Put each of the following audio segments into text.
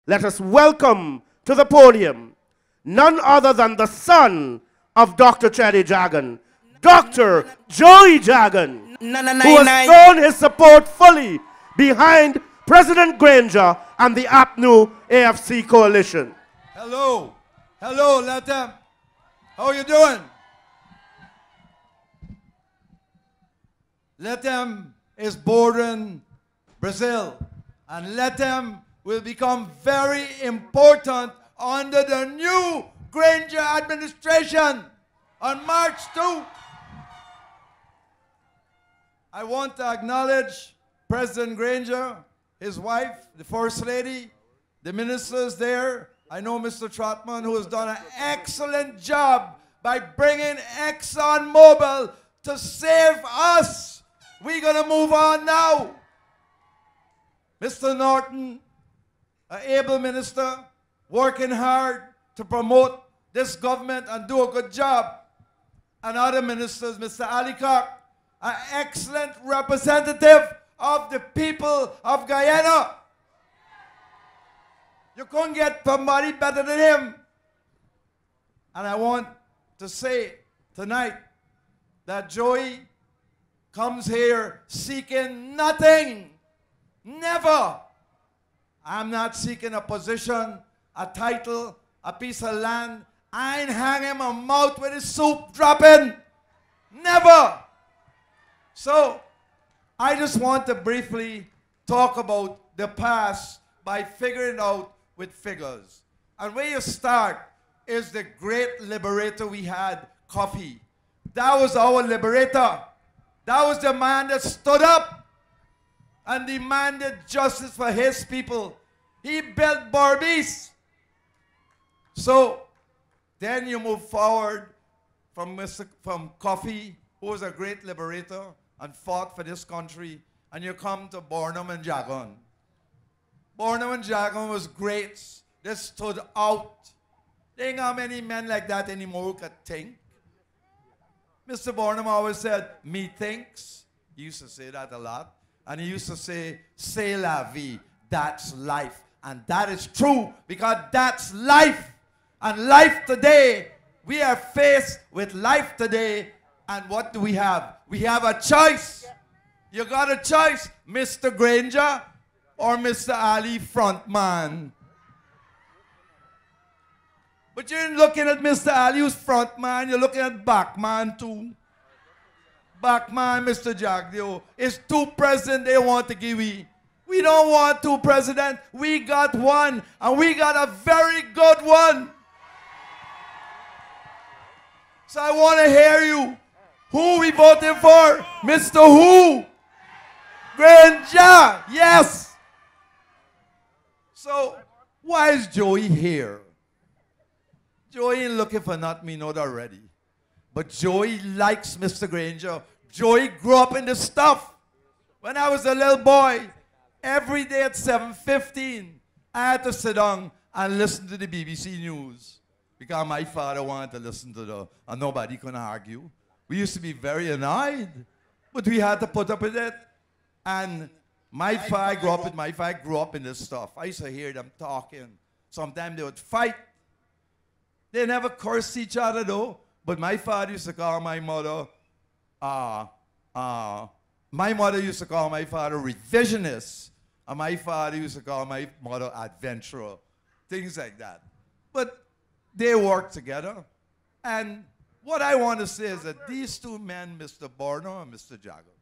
let us welcome to the podium none other than the son of Dr. Chetty Jagan, Dr. Joey Jagan, who has thrown his support fully behind President Granger and the APNU AFC coalition. Hello. Hello, Lethem. How you doing? Lethem is bordering Brazil, and Lethem will become very important under the new Granger administration on March 2. I want to acknowledge President Granger, his wife, the First Lady, the ministers there. I know Mr. Trotman, who has done an excellent job by bringing ExxonMobil to save us. We're going to move on now. Mr. Norton, an able minister, working hard to promote this government and do a good job. And other ministers, Mr. Alicock, an excellent representative of the people of Guyana. You couldn't get somebody better than him. And I want to say tonight that Joey comes here seeking nothing. Never. I'm not seeking a position, a title, a piece of land. I ain't hanging my mouth with his soup dropping. Never. So, I just want to briefly talk about the past by figuring out with figures. And where you start is the great liberator we had, Coffee. That was our liberator. That was the man that stood up and demanded justice for his people. He built Barbies. So then you move forward from Coffee, who was a great liberator and fought for this country, and you come to Burnham and Jagan. Burnham and Jagan was great. They stood out. There ain't how many men like that anymore who could think. Mr. Burnham always said, me thinks. He used to say that a lot. And he used to say, c'est la vie, that's life. And that is true, because that's life. And life today, we are faced with life today. And what do we have? We have a choice. You got a choice, Mr. Granger or Mr. Ali Frontman. But you're looking at Mr. Ali who's Frontman, you're looking at Backman too. Backman, Mr. Jagdio, it's two presidents they want to give we. We don't want two presidents. We got one, and we got a very good one. So I want to hear you. Who we voting for? Mr. Who? Granger. Yes. So why is Joey here? Joey ain't looking for not me not already. But Joey likes Mr. Granger. Joey grew up in this stuff. When I was a little boy, every day at 7:15, I had to sit down and listen to the BBC News. Because my father wanted to listen to and nobody could argue. We used to be very annoyed, but we had to put up with it. And my father grew up in this stuff. I used to hear them talking. Sometimes they would fight. They never cursed each other though. But my father used to call my mother, my mother used to call my father revisionist. And my father used to call my mother adventurer. Things like that. But they worked together. And what I want to say is that these two men, Mr. Borno and Mr. Jagan,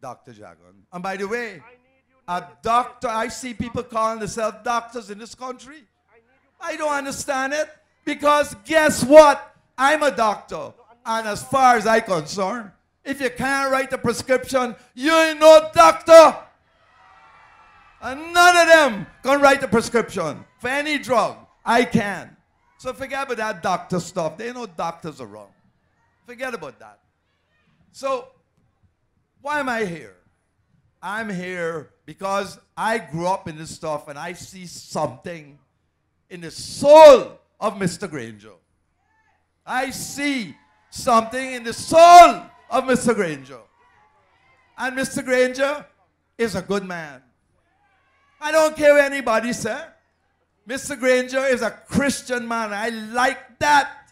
Dr. Jagan. And by the way, a doctor, I see people calling themselves doctors in this country. I don't understand it. Because guess what? I'm a doctor. And as far as I'm concerned, if you can't write a prescription, you ain't no doctor. And none of them can write a prescription for any drug. I can. So forget about that doctor stuff. There ain't no doctors around. Forget about that. So, why am I here? I'm here because I grew up in this stuff and I see something in the soul of Mr. Granger. I see something in the soul of Mr. Granger. And Mr. Granger is a good man. I don't care what anybody says. Mr. Granger is a Christian man. I like that.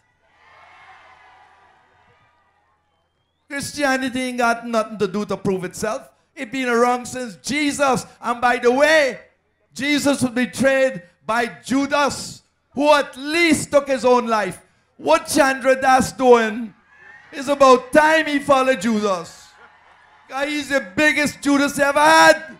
Christianity ain't got nothing to do to prove itself. It's been around since Jesus. And by the way, Jesus was betrayed by Judas, who at least took his own life. What Chandra Das doing is about time he followed Judas. He's the biggest Judas ever had.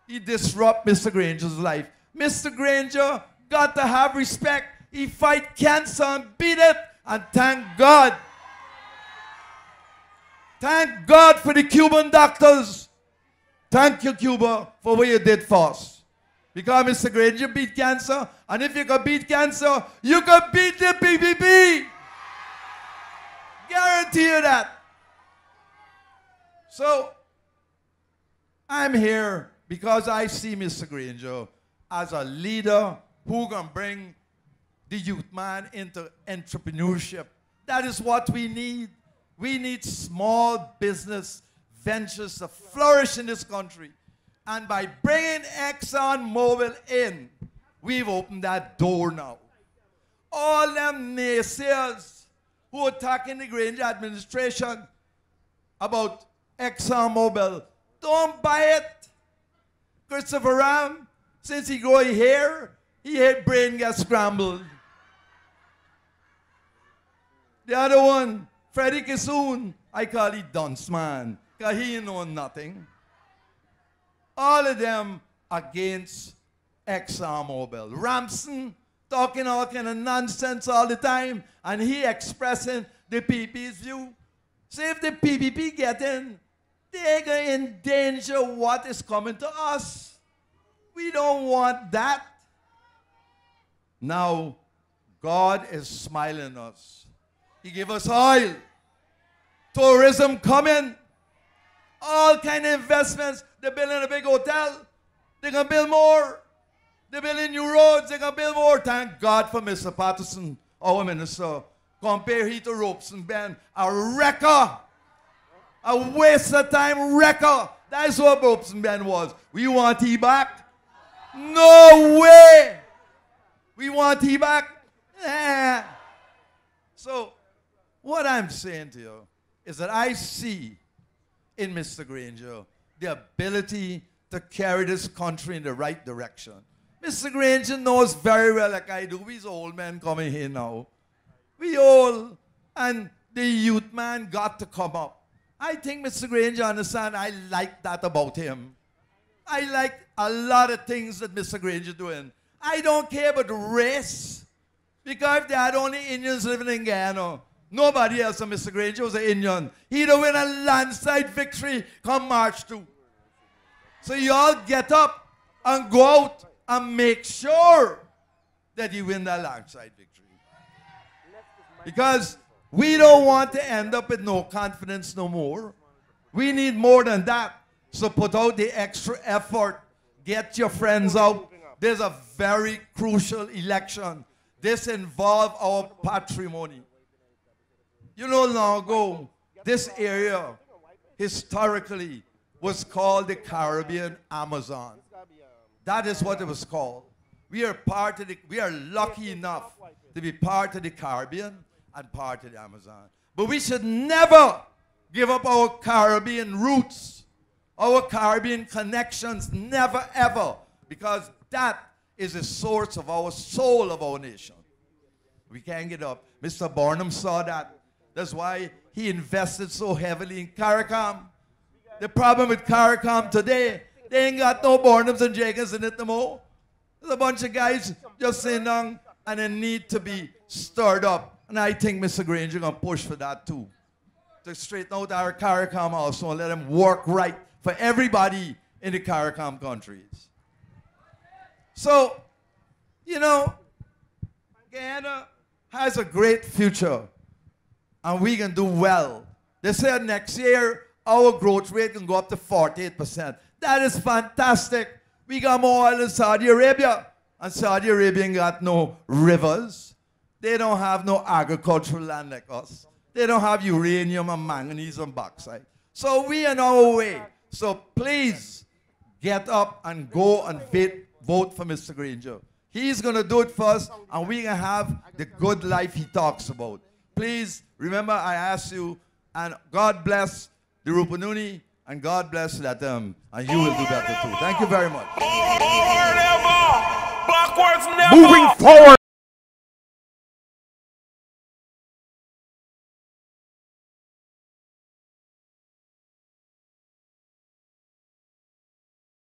He disrupt Mr. Granger's life. Mr. Granger got to have respect. He fight cancer and beat it. And thank God. Thank God for the Cuban doctors. Thank you, Cuba, for what you did for us. Because Mr. Granger beat cancer. And if you can beat cancer, you can beat the PPP. Guarantee you that. So, I'm here because I see Mr. Granger as a leader who can bring the youth man into entrepreneurship. That is what we need. We need small business ventures to flourish in this country. And by bringing ExxonMobil in, we've opened that door now. All them naysayers who are attacking the Granger administration about ExxonMobil, don't buy it. Christopher Ram, since he grow hair, he had brain get scrambled. The other one, Freddie Kissoon, I call he dunce man, because he ain't know nothing. All of them against ExxonMobil. Ramson talking all kind of nonsense all the time, and he expressing the PP's view. So if the PPP get in, they're going to endanger what is coming to us. We don't want that. Now, God is smiling us. He gave us oil, tourism coming, all kind of investments. They're building a big hotel. They're going to build more. They're building new roads. They're going to build more. Thank God for Mr. Patterson, our minister. Compare he to Robeson Ben, a wrecker. A waste of time wrecker. That's what Robeson Ben was. We want he back? No way. We want he back? Yeah. So, what I'm saying to you is that I see in Mr. Granger the ability to carry this country in the right direction. Mr. Granger knows very well, like I do, we's old men coming here now. We old, and the youth man got to come up. I think Mr. Granger understand I like that about him. I like a lot of things that Mr. Granger doing. I don't care about race, because if they had only Indians living in Guyana, nobody else than Mr. Granger was an Indian. He'd have win a landslide victory come March 2. So you all get up and go out and make sure that you win that landslide victory. Because we don't want to end up with no confidence no more. We need more than that. So put out the extra effort. Get your friends out. There's a very crucial election. This involves our patrimony. You know, long ago, this area historically was called the Caribbean Amazon. That is what it was called. We are lucky enough to be part of the Caribbean and part of the Amazon. But we should never give up our Caribbean roots, our Caribbean connections, never ever, because that is the source of our soul of our nation. We can't get up. Mr. Barnum saw that. That's why he invested so heavily in CARICOM. The problem with CARICOM today, they ain't got no Barnums and Jagans in it no more. There's a bunch of guys just sitting down and they need to be stirred up. And I think Mr. Granger going to push for that too. To straighten out our CARICOM also and let them work right for everybody in the CARICOM countries. So, you know, Guyana has a great future. And we can do well. They said next year, our growth rate can go up to 48%. That is fantastic. We got more oil in Saudi Arabia. And Saudi Arabia ain't got no rivers. They don't have no agricultural land like us. They don't have uranium and manganese and bauxite. So we are on our way. So please, get up and go and vote for Mr. Granger. He's going to do it for us, and we're going to have the good life he talks about. Please remember I asked you, and God bless the Rupununi, and God bless Lethem, and you will do better too. Thank you very much. Moving forward.